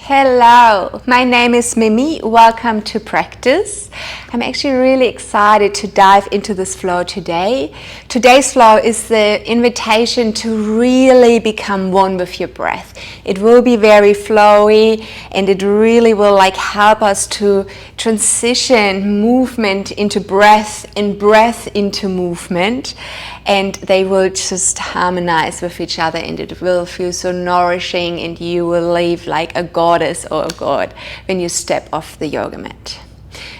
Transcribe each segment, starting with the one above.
Hello, my name is Mimi. Welcome to practice. I'm actually really excited to dive into this flow today. Today's flow is the invitation to really become one with your breath. It will be very flowy and it really will help us to transition movement into breath and breath into movement, and they will just harmonize with each other and it will feel so nourishing and you will live like a goddess or a god when you step off the yoga mat.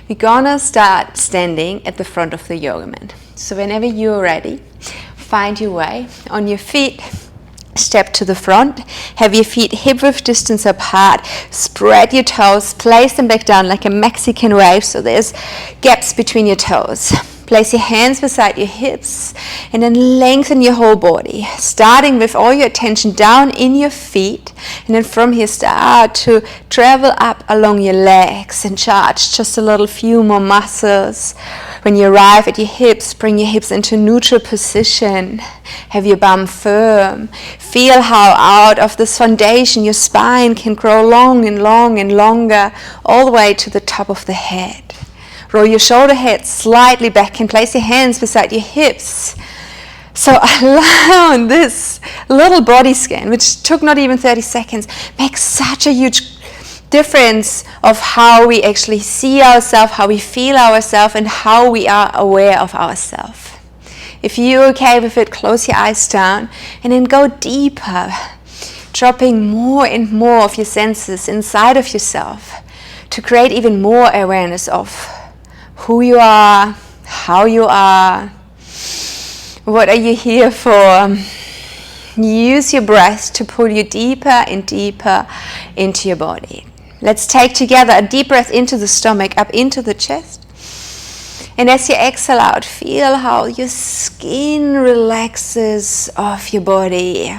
We're gonna start standing at the front of the yoga mat. So whenever you're ready, find your way on your feet. Step to the front, have your feet hip-width distance apart, spread your toes, place them back down like a Mexican wave so there's gaps between your toes. Place your hands beside your hips and then lengthen your whole body, starting with all your attention down in your feet, and then from here start to travel up along your legs and charge just a few more muscles. When you arrive at your hips, bring your hips into neutral position. Have your bum firm. Feel how out of this foundation your spine can grow long and long and longer all the way to the top of the head. Roll your shoulder head slightly back and place your hands beside your hips. So allow this little body scan, which took not even 30 seconds, makes such a huge difference of how we actually see ourselves, how we feel ourselves, and how we are aware of ourselves. If you're okay with it, close your eyes down and then go deeper, dropping more and more of your senses inside of yourself to create even more awareness of who you are, how you are, what are you here for. Use your breath to pull you deeper and deeper into your body. Let's take together a deep breath into the stomach, up into the chest. And as you exhale out, feel how your skin relaxes off your body.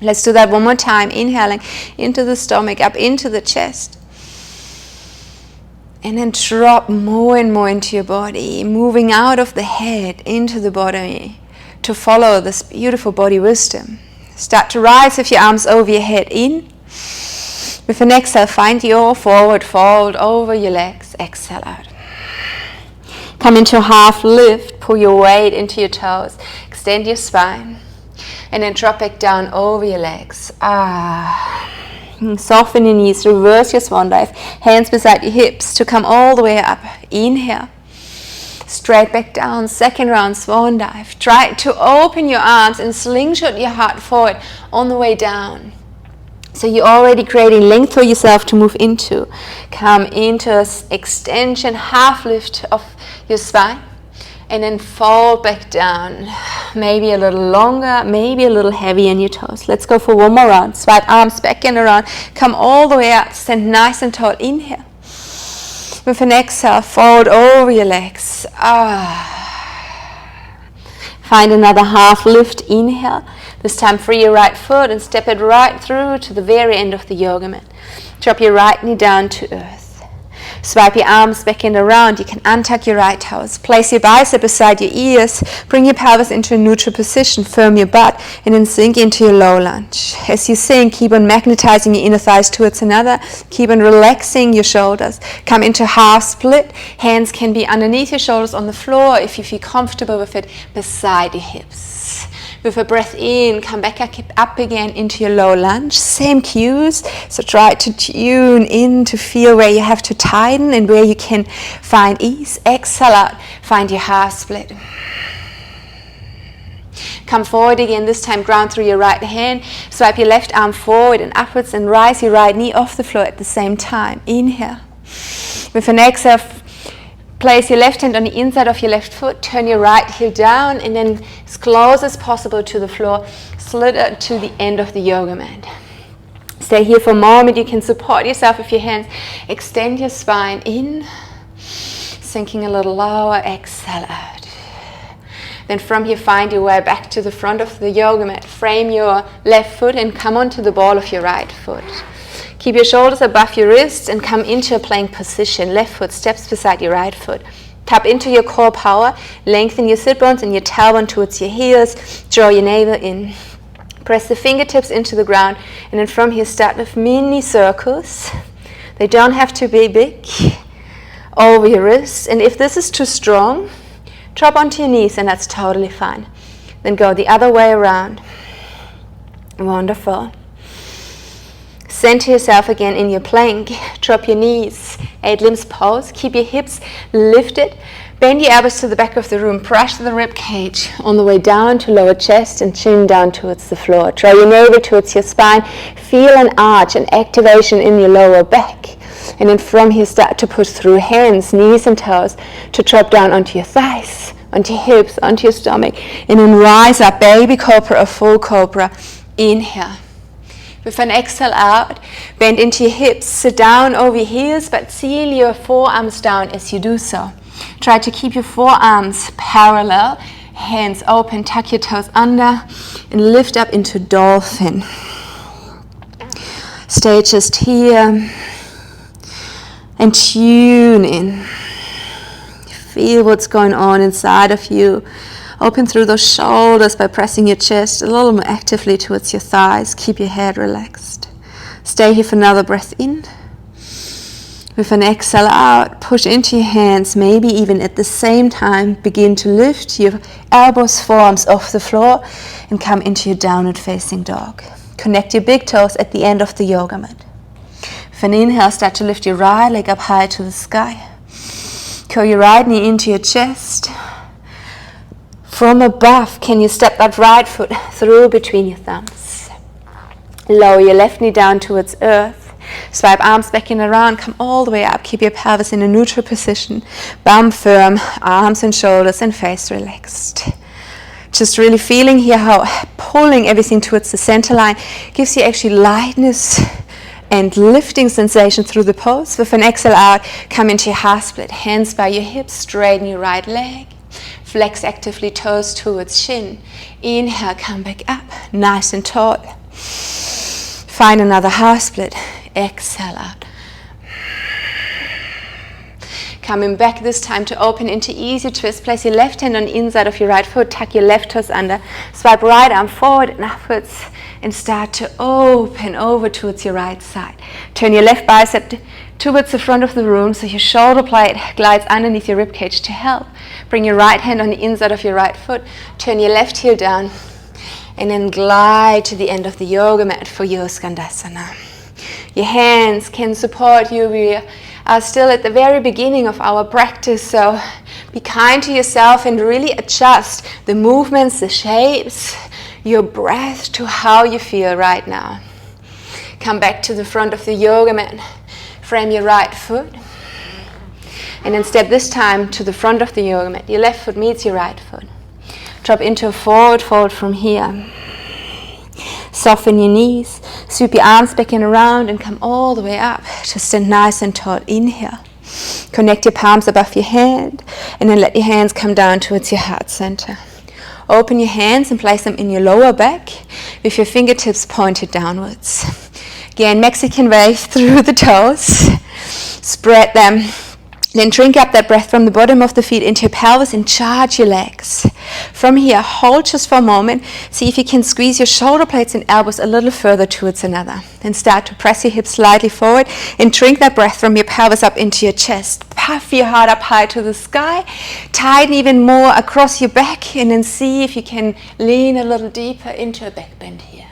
Let's do that one more time. Inhaling into the stomach, up into the chest. And then drop more and more into your body, moving out of the head into the body to follow this beautiful body wisdom. Start to rise with your arms over your head in. With an exhale, find your forward fold over your legs. Exhale out. Come into a half lift, pull your weight into your toes, extend your spine, and then drop back down over your legs. Soften your knees, reverse your swan dive, hands beside your hips to come all the way up. Inhale, straight back down, second round swan dive. Try to open your arms and slingshot your heart forward on the way down. So you're already creating length for yourself to move into. Come into an extension, half lift of your spine. And then fold back down, maybe a little longer, maybe a little heavy in your toes. Let's go for one more round. Swipe arms back and around. Come all the way up, stand nice and tall. Inhale. With an exhale, fold over your legs. Find another half lift. Inhale. This time free your right foot and step it right through to the very end of the yoga mat. Drop your right knee down to earth. Swipe your arms back and around. You can untuck your right toes. Place your bicep beside your ears. Bring your pelvis into a neutral position. Firm your butt and then sink into your low lunge. As you sink, keep on magnetizing your inner thighs towards another. Keep on relaxing your shoulders. Come into half split. Hands can be underneath your shoulders on the floor if you feel comfortable with it, beside your hips. With a breath in, come back up again into your low lunge. Same cues, so try to tune in to feel where you have to tighten and where you can find ease. Exhale out, find your half split. Come forward again, this time ground through your right hand. Swipe your left arm forward and upwards and rise your right knee off the floor at the same time. Inhale. With an exhale, place your left hand on the inside of your left foot, turn your right heel down, and then as close as possible to the floor, slither to the end of the yoga mat. Stay here for a moment. You can support yourself with your hands. Extend your spine in, sinking a little lower, exhale out. Then from here, find your way back to the front of the yoga mat. Frame your left foot and come onto the ball of your right foot. Keep your shoulders above your wrists and come into a plank position. Left foot steps beside your right foot. Tap into your core power. Lengthen your sit bones and your tailbone towards your heels. Draw your navel in. Press the fingertips into the ground, and then from here start with mini circles. They don't have to be big. Over your wrists, and if this is too strong, drop onto your knees, and that's totally fine. Then go the other way around. Wonderful. Center yourself again in your plank. Drop your knees. 8 limbs pose. Keep your hips lifted. Bend your elbows to the back of the room. Brush the rib cage on the way down to lower chest and chin down towards the floor. Draw your navel towards your spine. Feel an arch, an activation in your lower back. And then from here start to push through hands, knees and toes to drop down onto your thighs, onto your hips, onto your stomach. And then rise up, baby cobra or full cobra. Inhale. With an exhale out, bend into your hips, sit down over your heels, but seal your forearms down as you do so. Try to keep your forearms parallel, hands open, tuck your toes under, and lift up into dolphin. Stay just here and tune in. Feel what's going on inside of you. Open through those shoulders by pressing your chest a little more actively towards your thighs. Keep your head relaxed. Stay here for another breath in. With an exhale out, push into your hands. Maybe even at the same time, begin to lift your elbows, forearms off the floor and come into your downward facing dog. Connect your big toes at the end of the yoga mat. With an inhale, start to lift your right leg up high to the sky. Curl your right knee into your chest. From above, can you step that right foot through between your thumbs? Lower your left knee down towards earth. Swipe arms back and around, come all the way up. Keep your pelvis in a neutral position. Bum firm, arms and shoulders and face relaxed. Just really feeling here how pulling everything towards the center line gives you actually lightness and lifting sensation through the pose. With an exhale out, come into your half split. Hands by your hips, straighten your right leg. Flex actively toes towards shin. Inhale, come back up, nice and tall. Find another half split. Exhale out. Coming back this time to open into easy twist. Place your left hand on the inside of your right foot. Tuck your left toes under. Swipe right arm forward and upwards. And start to open over towards your right side. Turn your left bicep towards the front of the room so your shoulder blade glides underneath your ribcage to help. Bring your right hand on the inside of your right foot. Turn your left heel down. And then glide to the end of the yoga mat for your Skandasana. Your hands can support you. We are still at the very beginning of our practice, so be kind to yourself and really adjust the movements, the shapes, your breath to how you feel right now. Come back to the front of the yoga mat. Frame your right foot. And then step this time to the front of the yoga mat. Your left foot meets your right foot. Drop into a forward fold from here. Soften your knees, sweep your arms back and around and come all the way up. Just stand nice and tall. Inhale. Connect your palms above your hand and then let your hands come down towards your heart center. Open your hands and place them in your lower back with your fingertips pointed downwards. Again, Mexican wave through the toes. Spread them. Then drink up that breath from the bottom of the feet into your pelvis and charge your legs. From here, hold just for a moment. See if you can squeeze your shoulder blades and elbows a little further towards another. Then start to press your hips slightly forward and drink that breath from your pelvis up into your chest. Puff your heart up high to the sky. Tighten even more across your back and then see if you can lean a little deeper into a back bend here.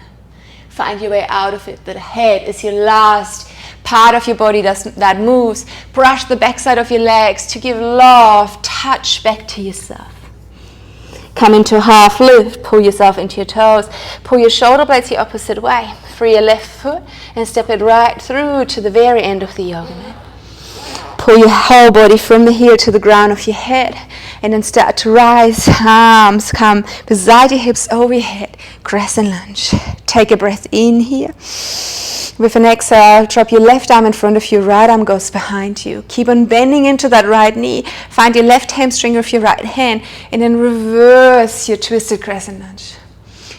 Find your way out of it. The head is your last part of your body that moves. Brush the backside of your legs to give love, touch back to yourself. Come into a half lift, pull yourself into your toes, pull your shoulder blades the opposite way. Free your left foot and step it right through to the very end of the yoga mat. Pull your whole body from the heel to the ground of your head and then start to rise. Arms come beside your hips over your head. Crescent lunge. Take a breath in here. With an exhale, drop your left arm in front of you, right arm goes behind you. Keep on bending into that right knee. Find your left hamstring with your right hand and then reverse your twisted crescent lunge.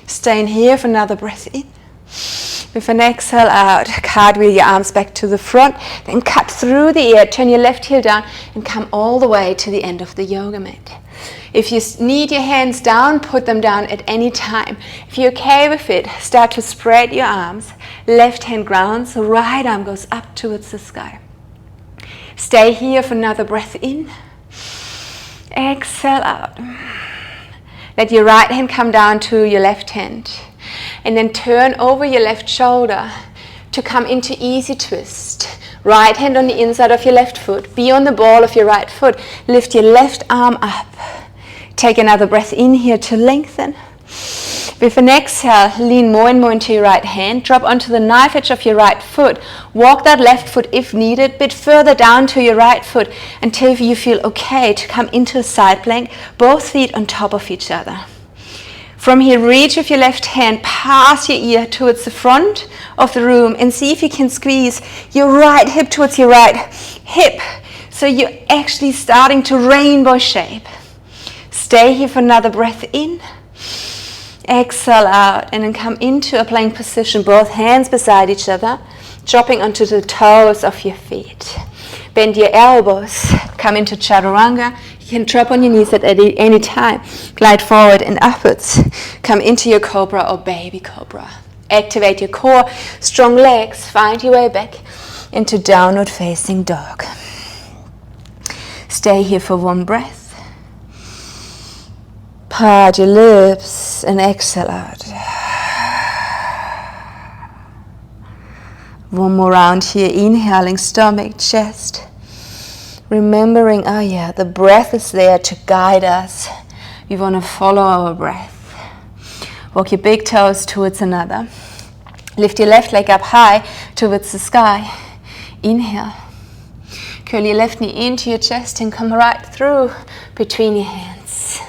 Stay in here for another breath in. With an exhale out, cartwheel your arms back to the front, then cut through the air, turn your left heel down and come all the way to the end of the yoga mat. If you need your hands down, put them down at any time. If you're okay with it, start to spread your arms. Left hand grounds, right arm goes up towards the sky. Stay here for another breath in. Exhale out. Let your right hand come down to your left hand. And then turn over your left shoulder to come into easy twist. Right hand on the inside of your left foot. Be on the ball of your right foot. Lift your left arm up. Take another breath in here to lengthen. With an exhale, lean more and more into your right hand. Drop onto the knife edge of your right foot. Walk that left foot, if needed, a bit further down to your right foot until you feel okay to come into a side plank, both feet on top of each other. From here, reach with your left hand past your ear towards the front of the room and see if you can squeeze your right hip towards your right hip. So you're actually starting to rainbow shape. Stay here for another breath in. Exhale out and then come into a plank position, both hands beside each other, dropping onto the toes of your feet. Bend your elbows, come into chaturanga. You can drop on your knees at any time. Glide forward and upwards. Come into your cobra or baby cobra. Activate your core, strong legs, find your way back into downward facing dog. Stay here for one breath. Part your lips and exhale out. One more round here, inhaling stomach, chest. Remembering, the breath is there to guide us. We want to follow our breath. Walk your big toes towards another. Lift your left leg up high towards the sky. Inhale. Curl your left knee into your chest and come right through between your hands.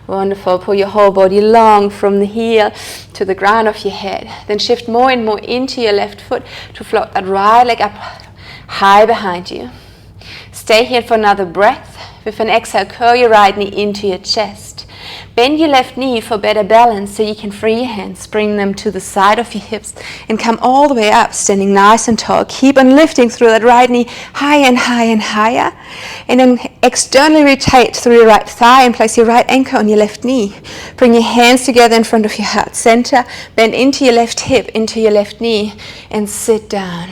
Wonderful. Pull your whole body long from the heel to the ground of your head. Then shift more and more into your left foot to float that right leg up high behind you. Stay here for another breath. With an exhale, curl your right knee into your chest. Bend your left knee for better balance so you can free your hands. Bring them to the side of your hips and come all the way up, standing nice and tall. Keep on lifting through that right knee higher and higher and higher. And then externally rotate through your right thigh and place your right ankle on your left knee. Bring your hands together in front of your heart center. Bend into your left hip, into your left knee, and sit down.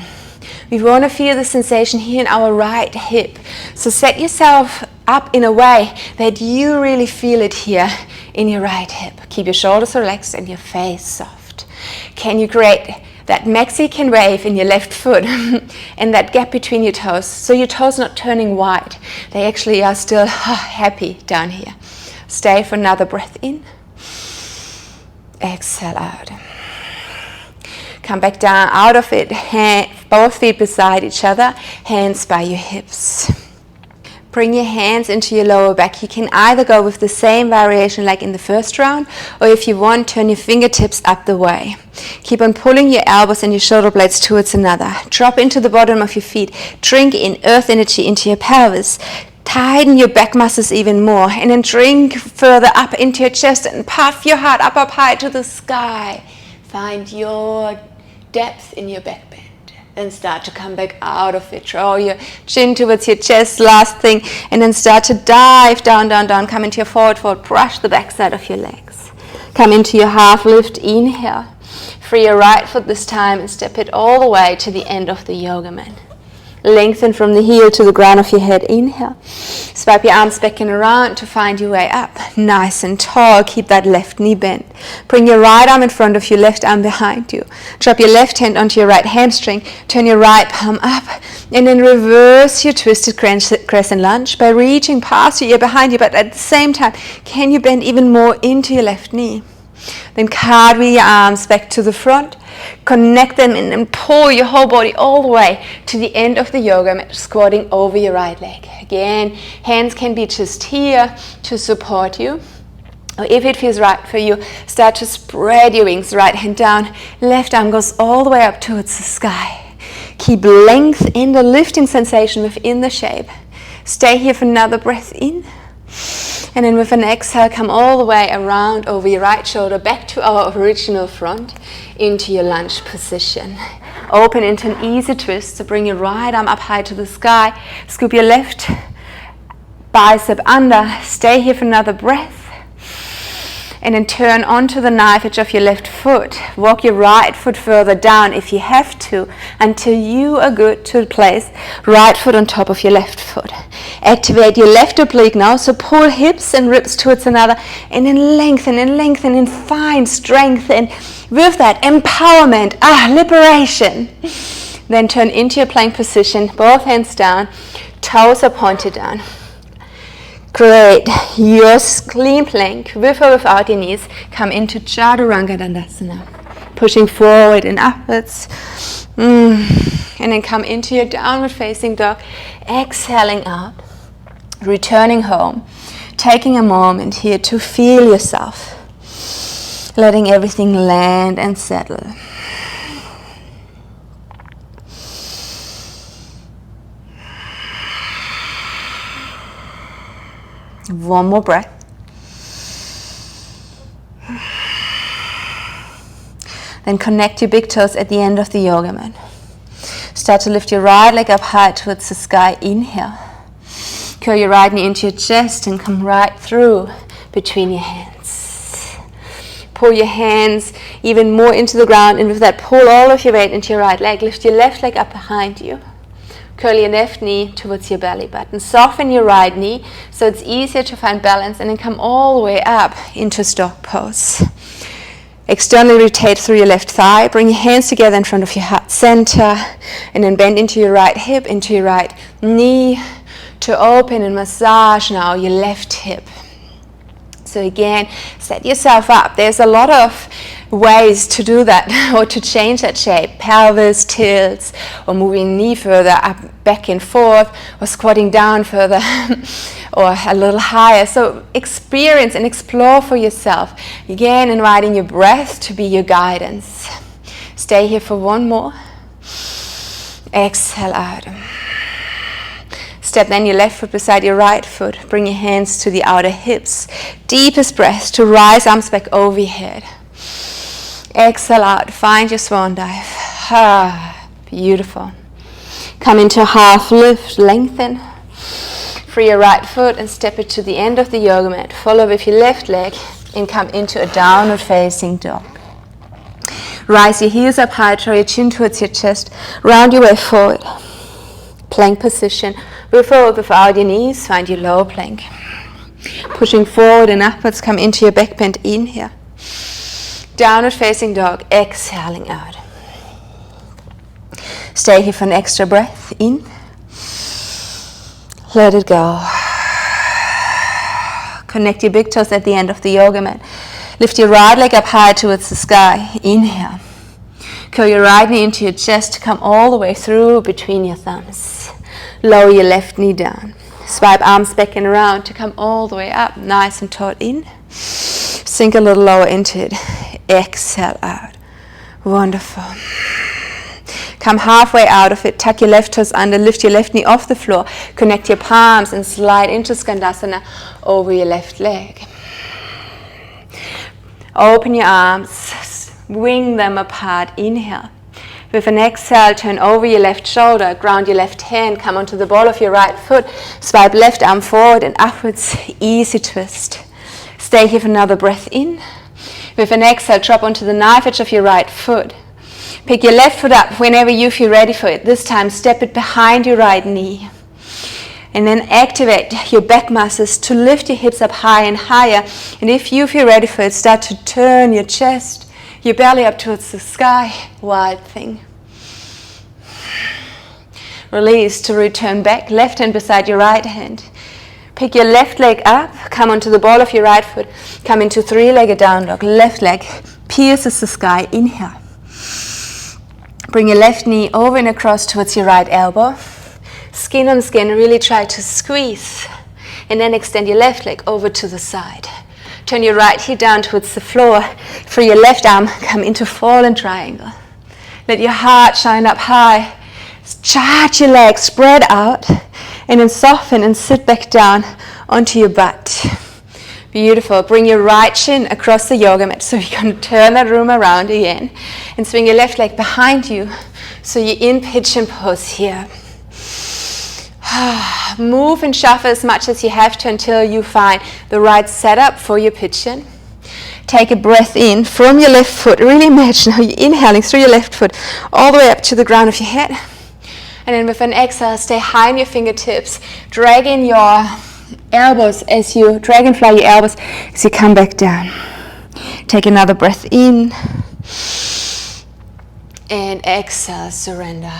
We want to feel the sensation here in our right hip. So set yourself up in a way that you really feel it here in your right hip. Keep your shoulders relaxed and your face soft. Can you create that Mexican wave in your left foot and that gap between your toes, so your toes not turning white? They actually are still happy down here. Stay for another breath in. Exhale out. Come back down out of it, both feet beside each other, hands by your hips. Bring your hands into your lower back. You can either go with the same variation like in the first round, or if you want, turn your fingertips up the way. Keep on pulling your elbows and your shoulder blades towards another. Drop into the bottom of your feet. Drink in earth energy into your pelvis. Tighten your back muscles even more, and then drink further up into your chest and puff your heart up high to the sky. Find your depth in your back bend. Then start to come back out of it. Draw your chin towards your chest, last thing. And then start to dive down, down, down. Come into your forward fold. Brush the backside of your legs. Come into your half lift. Inhale. Free your right foot this time and step it all the way to the end of the yoga mat. Lengthen from the heel to the ground of your head. Inhale. Swipe your arms back and around to find your way up. Nice and tall. Keep that left knee bent. Bring your right arm in front of your left arm behind you. Drop your left hand onto your right hamstring. Turn your right palm up. And then reverse your twisted crescent lunge by reaching past your ear behind you. But at the same time, can you bend even more into your left knee? Then cartwheel your arms back to the front. Connect them and then pull your whole body all the way to the end of the yoga mat, squatting over your right leg. Again, hands can be just here to support you. Or if it feels right for you, start to spread your wings. Right hand down, left arm goes all the way up towards the sky. Keep length in the lifting sensation within the shape. Stay here for another breath in. And then with an exhale, come all the way around over your right shoulder, back to our original front, into your lunge position. Open into an easy twist, so bring your right arm up high to the sky. Scoop your left bicep under. Stay here for another breath. And then turn onto the knife edge of your left foot. Walk your right foot further down if you have to, until you are good to place right foot on top of your left foot. Activate your left oblique now, so pull hips and ribs towards another, and then lengthen and find strength, and with that empowerment, liberation. Then turn into your plank position, both hands down, toes are pointed down. Great. Your clean plank, with or without your knees, come into Chaturanga Dandasana. Pushing forward and upwards. And then come into your downward facing dog. Exhaling out. Returning home. Taking a moment here to feel yourself. Letting everything land and settle. One more breath. Then connect your big toes at the end of the yoga mat. Start to lift your right leg up high towards the sky. Inhale. Curl your right knee into your chest and come right through between your hands. Pull your hands even more into the ground, and with that pull all of your weight into your right leg. Lift your left leg up behind you. Curl your left knee towards your belly button. Soften your right knee so it's easier to find balance, and then come all the way up into dog pose. Externally rotate through your left thigh. Bring your hands together in front of your heart center, and then bend into your right hip, into your right knee to open and massage now your left hip. So again, set yourself up. There's a lot of ways to do that or to change that shape. Pelvis tilts, or moving knee further up, back and forth, or squatting down further or a little higher. So experience and explore for yourself. Again, inviting your breath to be your guidance. Stay here for one more. Exhale out. Step then your left foot beside your right foot. Bring your hands to the outer hips. Deepest breath to rise, arms back over your head. Exhale out. Find your swan dive. Beautiful. Come into half lift. Lengthen. Free your right foot and step it to the end of the yoga mat. Follow with your left leg and come into a downward facing dog. Rise your heels up high. Draw your chin towards your chest. Round your way forward. Plank position. With or without your knees, find your low plank. Pushing forward and upwards, come into your back bend. Inhale. Downward facing dog. Exhaling out. Stay here for an extra breath. In. Let it go. Connect your big toes at the end of the yoga mat. Lift your right leg up high towards the sky. Inhale. Curl your right knee into your chest to come all the way through between your thumbs. Lower your left knee down. Swipe arms back and around to come all the way up. Nice and taut in. Sink a little lower into it. Exhale out. Wonderful. Come halfway out of it. Tuck your left toes under. Lift your left knee off the floor. Connect your palms and slide into Skandasana over your left leg. Open your arms. Swing them apart. Inhale. With an exhale, turn over your left shoulder, ground your left hand, come onto the ball of your right foot, swipe left arm forward and upwards, easy twist. Stay here for another breath in. With an exhale, drop onto the knife edge of your right foot. Pick your left foot up whenever you feel ready for it. This time, step it behind your right knee. And then activate your back muscles to lift your hips up high and higher. And if you feel ready for it, start to turn your chest, your belly up towards the sky. Wild thing. Release to return back. Left hand beside your right hand. Pick your left leg up. Come onto the ball of your right foot. Come into three-legged down dog. Left leg pierces the sky. Inhale. Bring your left knee over and across towards your right elbow. Skin on skin. Really try to squeeze. And then extend your left leg over to the side. Turn your right heel down towards the floor. Free your left arm, come into fallen triangle. Let your heart shine up high. Charge your legs, spread out, and then soften and sit back down onto your butt. Beautiful. Bring your right shin across the yoga mat. So you're going to turn that room around again. And swing your left leg behind you. So you're in pigeon pose here. Move and shuffle as much as you have to until you find the right setup for your pigeon. Take a breath in from your left foot. Really imagine how you're inhaling through your left foot all the way up to the ground of your head. And then with an exhale, stay high on your fingertips. Drag in your elbows as you dragonfly your elbows as you come back down. Take another breath in. And exhale, surrender.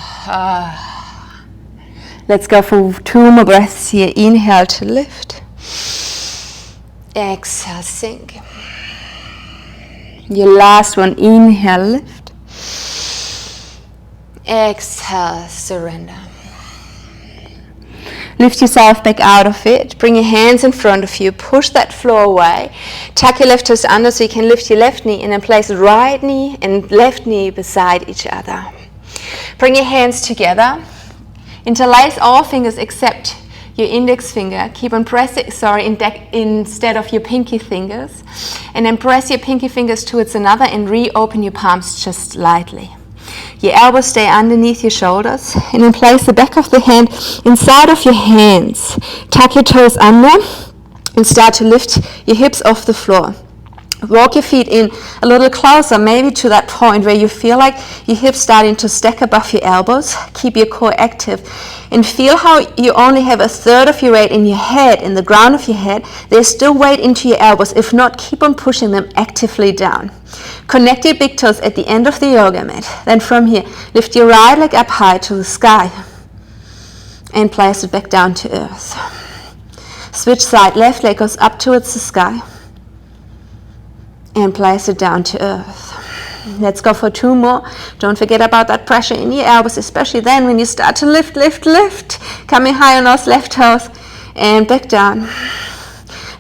Let's go for 2 more breaths here. Inhale to lift. Exhale, sink. Your last one, inhale, lift. Exhale, surrender. Lift yourself back out of it. Bring your hands in front of you. Push that floor away. Tuck your left toes under so you can lift your left knee and then place right knee and left knee beside each other. Bring your hands together. Interlace all fingers except your index finger. Keep on pressing, instead of your pinky fingers. And then press your pinky fingers towards another and reopen your palms just lightly. Your elbows stay underneath your shoulders. And then place the back of the hand inside of your hands. Tuck your toes under and start to lift your hips off the floor. Walk your feet in a little closer, maybe to that point where you feel like your hips starting to stack above your elbows. Keep your core active and feel how you only have a third of your weight in your head, in the ground of your head. There's still weight into your elbows. If not, keep on pushing them actively down. Connect your big toes at the end of the yoga mat. Then from here, lift your right leg up high to the sky and place it back down to earth. Switch side, left leg goes up towards the sky and place it down to earth. Let's go for 2 more. Don't forget about that pressure in your elbows, especially then when you start to lift, lift, lift. Coming high on those left toes and back down.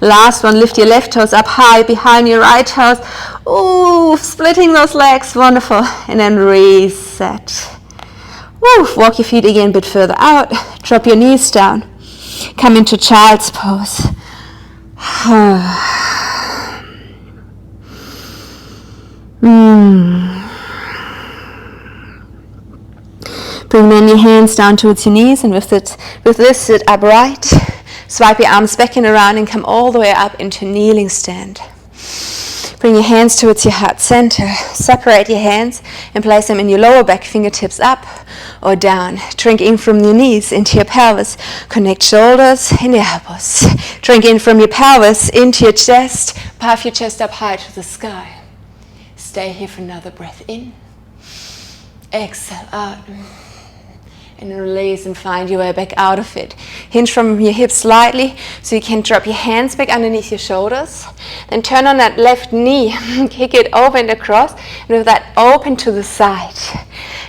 Last one, lift your left toes up high behind your right toes. Ooh, splitting those legs, wonderful. And then reset. Woo, walk your feet again a bit further out. Drop your knees down. Come into child's pose. Bring then your hands down towards your knees, and with this sit upright. Swipe your arms back and around and come all the way up into kneeling stand. Bring your hands towards your heart center. Separate your hands and place them in your lower back, fingertips up or down. Drink in from your knees into your pelvis. Connect shoulders and elbows. Drink in from your pelvis into your chest. Puff your chest up high to the sky. Stay here for another breath in. Exhale out. And release and find your way back out of it. Hinge from your hips slightly so you can drop your hands back underneath your shoulders. Then turn on that left knee, kick it over and across, and with that open to the side.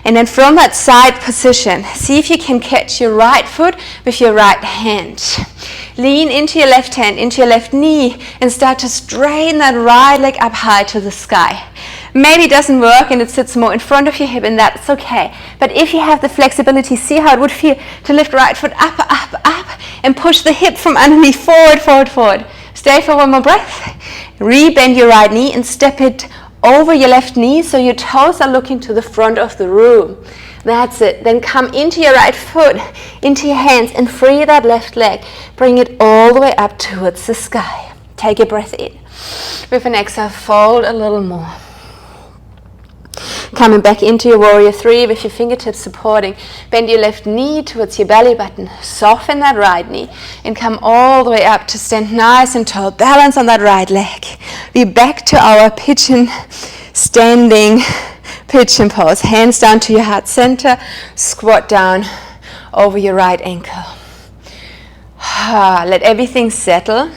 And then from that side position, see if you can catch your right foot with your right hand. Lean into your left hand, into your left knee, and start to straighten that right leg up high to the sky. Maybe it doesn't work and it sits more in front of your hip, and that's okay. But if you have the flexibility, see how it would feel to lift right foot up, up, up, and push the hip from underneath, forward, forward, forward. Stay for 1 more breath. Rebend your right knee and step it over your left knee so your toes are looking to the front of the room. That's it. Then come into your right foot, into your hands, and free that left leg. Bring it all the way up towards the sky. Take a breath in. With an exhale, fold a little more. Coming back into your warrior 3 with your fingertips supporting. Bend your left knee towards your belly button. Soften that right knee and come all the way up to stand nice and tall. Balance on that right leg. We're back to our pigeon standing pigeon pose. Hands down to your heart center. Squat down over your right ankle. Let everything settle.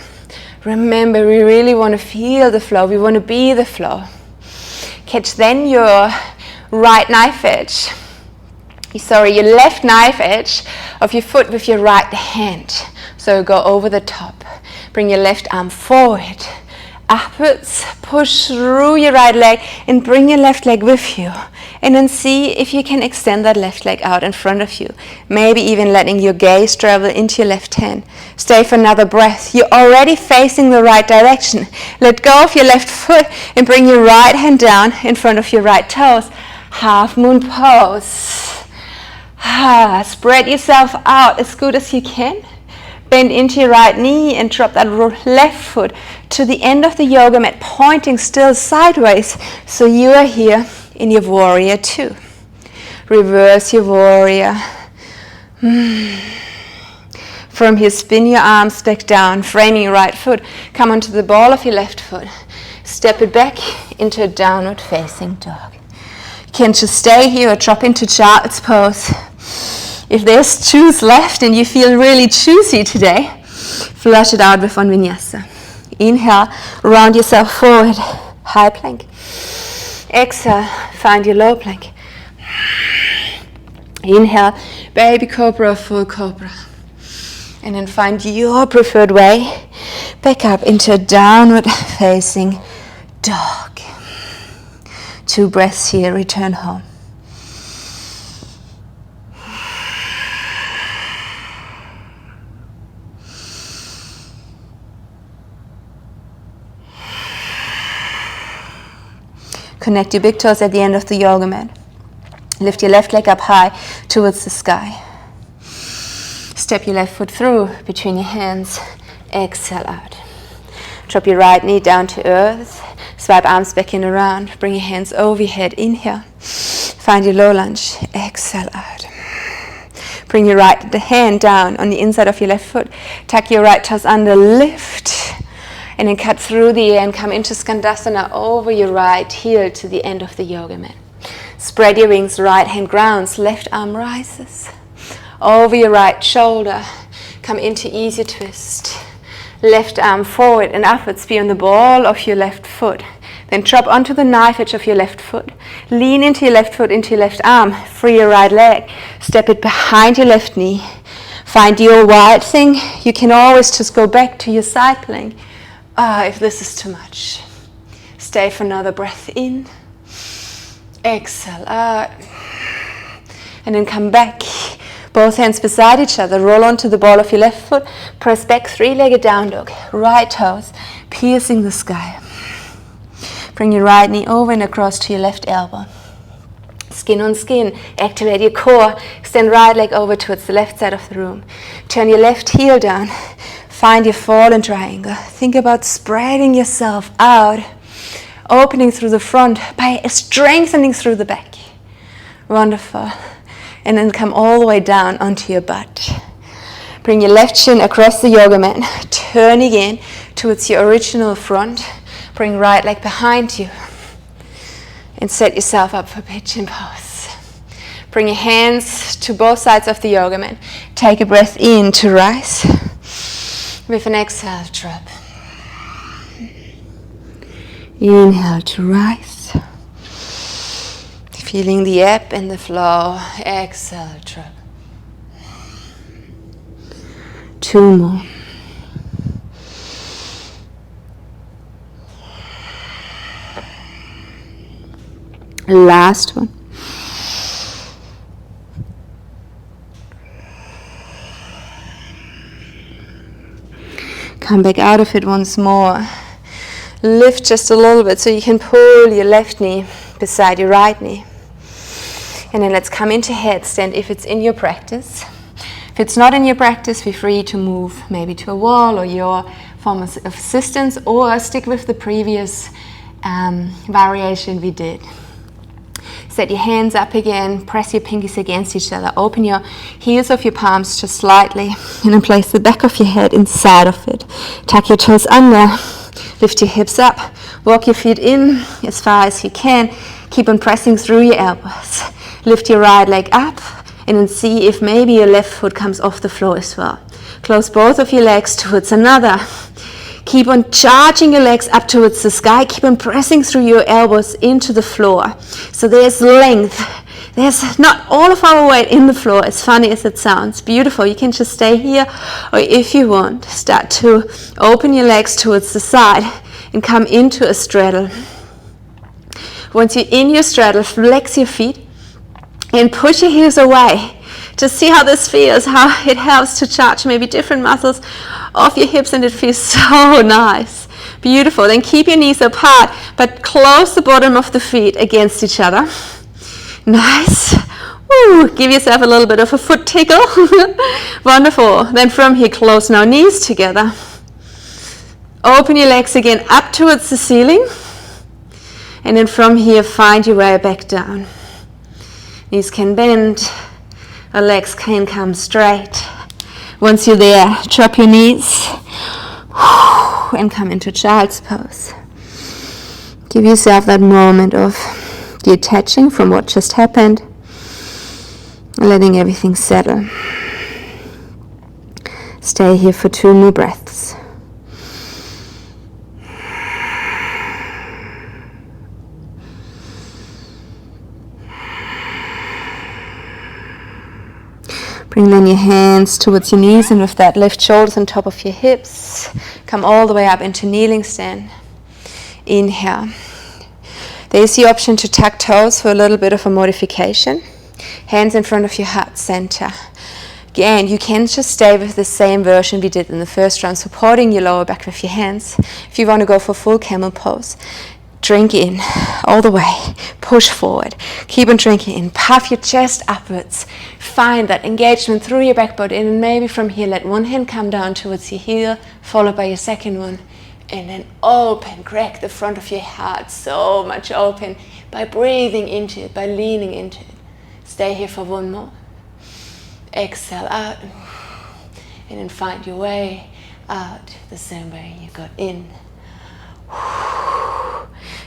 Remember, we really want to feel the flow. We want to be the flow. Catch then your right knife edge. Your left knife edge of your foot with your right hand. So go over the top. Bring your left arm forward, upwards, push through your right leg and bring your left leg with you. And then see if you can extend that left leg out in front of you. Maybe even letting your gaze travel into your left hand. Stay for another breath. You're already facing the right direction. Let go of your left foot and bring your right hand down in front of your right toes. Half moon pose. Spread yourself out as good as you can. Bend into your right knee and drop that left foot to the end of the yoga mat, pointing still sideways. So you are here in your warrior two. Reverse your warrior. From here, spin your arms back down, framing your right foot. Come onto the ball of your left foot. Step it back into a downward facing dog. You can just stay here or drop into child's pose. If there's juice left and you feel really juicy today, flush it out with one Vinyasa. Inhale, round yourself forward, high plank. Exhale, find your low plank. Inhale, baby cobra, full cobra. And then find your preferred way back up into a downward facing dog. 2 breaths here, return home. Connect your big toes at the end of the yoga mat. Lift your left leg up high towards the sky. Step your left foot through between your hands. Exhale out. Drop your right knee down to earth. Swipe arms back and around. Bring your hands over your head. Inhale. Find your low lunge. Exhale out. Bring your right hand down on the inside of your left foot. Tuck your right toes under. Lift. And then cut through the air and come into Skandasana over your right heel to the end of the yoga mat. Spread your wings, right hand grounds, left arm rises. Over your right shoulder, come into easy twist. Left arm forward and upwards, be on the ball of your left foot. Then drop onto the knife edge of your left foot. Lean into your left foot, into your left arm. Free your right leg. Step it behind your left knee. Find your wide thing. You can always just go back to your side plank. If this is too much. Stay for another breath in. Exhale out. And then come back. Both hands beside each other. Roll onto the ball of your left foot. Press back, 3-legged down dog. Right toes piercing the sky. Bring your right knee over and across to your left elbow. Skin on skin. Activate your core. Extend right leg over towards the left side of the room. Turn your left heel down. Find your fallen triangle. Think about spreading yourself out, opening through the front by strengthening through the back. Wonderful. And then come all the way down onto your butt. Bring your left shin across the yoga mat. Turn again towards your original front. Bring right leg behind you. And set yourself up for pigeon pose. Bring your hands to both sides of the yoga mat. Take a breath in to rise. With an exhale, drop. Inhale to rise. Feeling the ebb and the flow. Exhale, drop. 2 more. Last one. Come back out of it once more. Lift just a little bit so you can pull your left knee beside your right knee. And then let's come into headstand if it's in your practice. If it's not in your practice, feel free to move maybe to a wall or your form of assistance, or stick with the previous variation we did. Set your hands up again, press your pinkies against each other, open your heels of your palms just slightly, and then place the back of your head inside of it. Tuck your toes under, lift your hips up, walk your feet in as far as you can, keep on pressing through your elbows. Lift your right leg up, and then see if maybe your left foot comes off the floor as well. Close both of your legs towards another. Keep on charging your legs up towards the sky. Keep on pressing through your elbows into the floor. So there's length. There's not all of our weight in the floor, as funny as it sounds. Beautiful. You can just stay here, or if you want, start to open your legs towards the side and come into a straddle. Once you're in your straddle, flex your feet and push your heels away. Just see how this feels, how it helps to charge maybe different muscles of your hips, and it feels so nice. Beautiful. Then keep your knees apart, but close the bottom of the feet against each other. Nice. Woo, give yourself a little bit of a foot tickle. Wonderful. Then from here, close now knees together. Open your legs again up towards the ceiling. And then from here, find your way back down. Knees can bend. Our legs can come straight. Once you're there, drop your knees and come into child's pose. Give yourself that moment of detaching from what just happened, letting everything settle. Stay here for 2 more breaths. Bring then your hands towards your knees, and with that lift shoulders on top of your hips. Come all the way up into kneeling stand. Inhale. There is the option to tuck toes for a little bit of a modification. Hands in front of your heart center. Again, you can just stay with the same version we did in the first round, supporting your lower back with your hands. If you want to go for full camel pose, drink in all the way, push forward, keep on drinking in, puff your chest upwards, find that engagement through your back body, and maybe from here let one hand come down towards your heel, followed by your second one, and then open, crack the front of your heart so much open by breathing into it, by leaning into it. Stay here for 1 more. Exhale out, and then find your way out the same way you got in.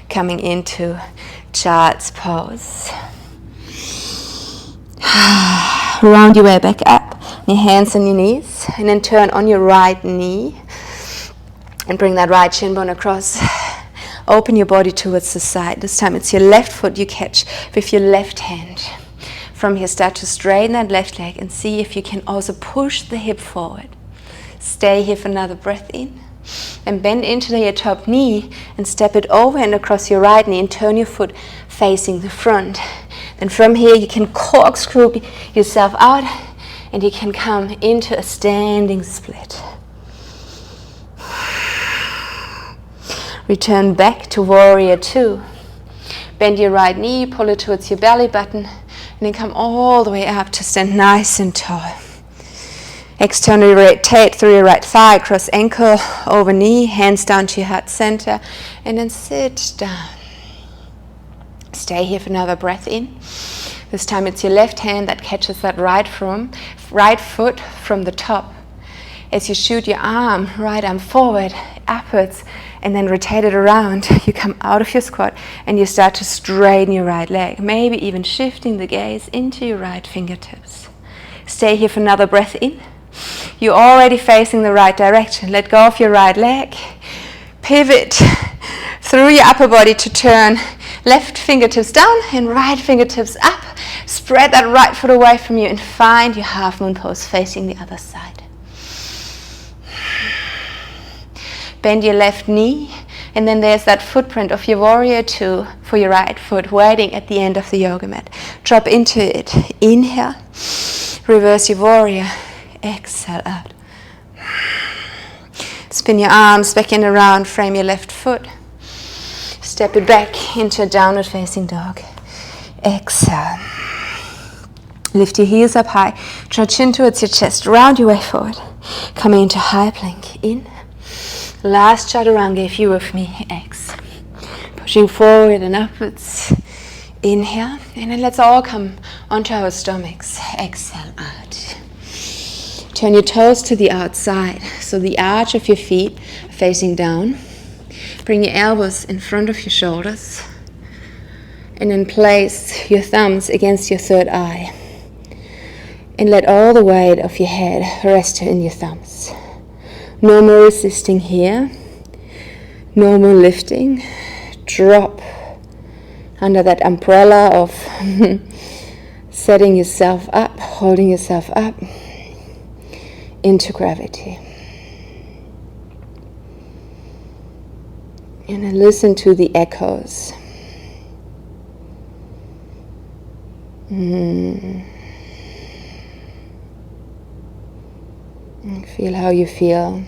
Coming into child's pose. Round your way back up, your hands on your knees, and then turn on your right knee and bring that right shin bone across. Open your body towards the side. This time it's your left foot you catch with your left hand. From here, start to straighten that left leg and see if you can also push the hip forward. Stay here for another breath in. And bend into your top knee and step it over and across your right knee and turn your foot facing the front. Then from here you can corkscrew yourself out and you can come into a standing split. Return back to warrior 2. Bend your right knee, pull it towards your belly button, and then come all the way up to stand nice and tall. Externally rotate through your right thigh, cross ankle over knee, hands down to your heart center, and then sit down. Stay here for another breath in. This time it's your left hand that catches that right foot from the top. As you shoot your right arm forward, upwards, and then rotate it around, you come out of your squat and you start to straighten your right leg, maybe even shifting the gaze into your right fingertips. Stay here for another breath in. You're already facing the right direction. Let go of your right leg. Pivot through your upper body to turn left fingertips down and right fingertips up. Spread that right foot away from you and find your half moon pose facing the other side. Bend your left knee, and then there's that footprint of your warrior 2 for your right foot waiting at the end of the yoga mat. Drop into it. Inhale. Reverse your warrior. Exhale out. Spin your arms back and around, frame your left foot. Step it back into a downward facing dog. Exhale. Lift your heels up high. Draw chin towards your chest. Round your way forward. Coming into high plank. In. Last chaturanga if you're with me. Exhale. Pushing forward and upwards. Inhale. And then let's all come onto our stomachs. Exhale out. Turn your toes to the outside. So the arch of your feet facing down. Bring your elbows in front of your shoulders. And then place your thumbs against your third eye. And let all the weight of your head rest in your thumbs. No more resisting here. No more lifting. Drop under that umbrella of setting yourself up, holding yourself up into gravity. And then listen to the echoes. Feel how you feel.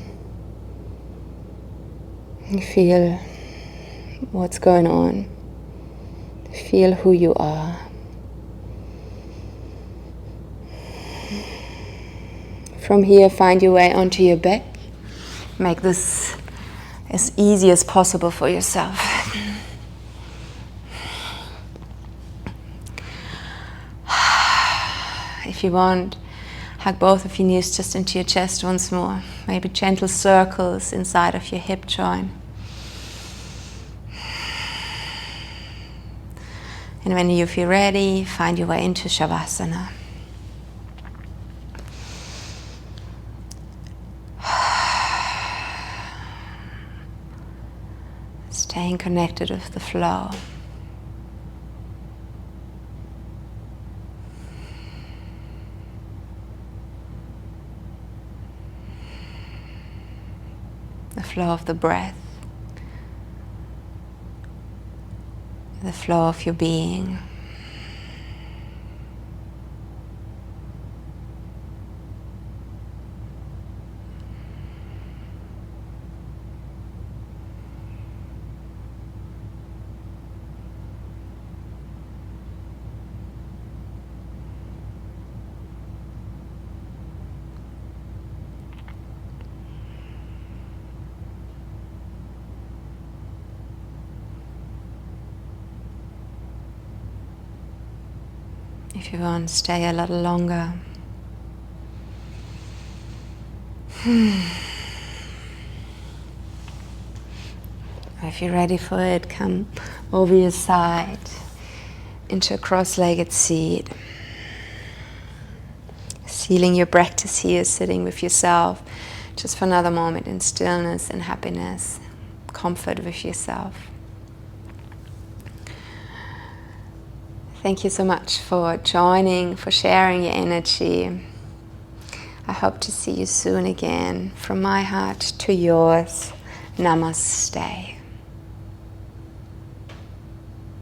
Feel what's going on. Feel who you are. From here, find your way onto your back. Make this as easy as possible for yourself. If you want, hug both of your knees just into your chest once more. Maybe gentle circles inside of your hip joint. And when you feel ready, find your way into Shavasana. Staying connected with the flow. The flow of the breath. The flow of your being. If you want, stay a little longer. If you're ready for it, come over your side into a cross-legged seat. Sealing your practice here, sitting with yourself just for another moment in stillness and happiness, comfort with yourself. Thank you so much for joining, for sharing your energy. I hope to see you soon again. From my heart to yours, Namaste.